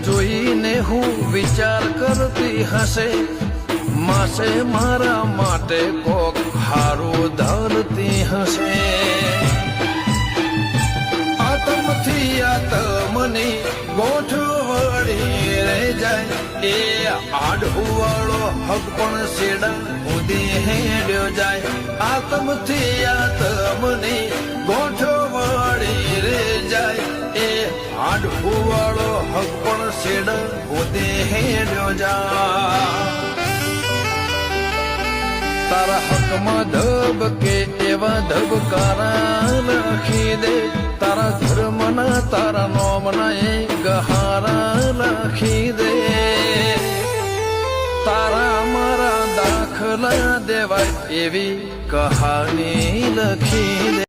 જોઈને હું વિચાર કરતી હશે, માસે મારા માટે કોક હારું ધરતી હશે. આતમથી આતમની ગોઠવણી રે જાય, એ આડુવાળો હક પણ સેડા ઉદી હેડ્યો જાય. આતમથી આતમની ગોઠવણી રે જાય, એ આડુવાળો હક પણ સેડા ઉદી હેડ્યો જાય. તારા હકમાં ધબકે એવા ધબકારા લખી દે, તારા ધર્મના તારા નોમના એ ગહારા લખી દે. તારા મારા દાખલા દેવાય એવી કહાની લખી દે.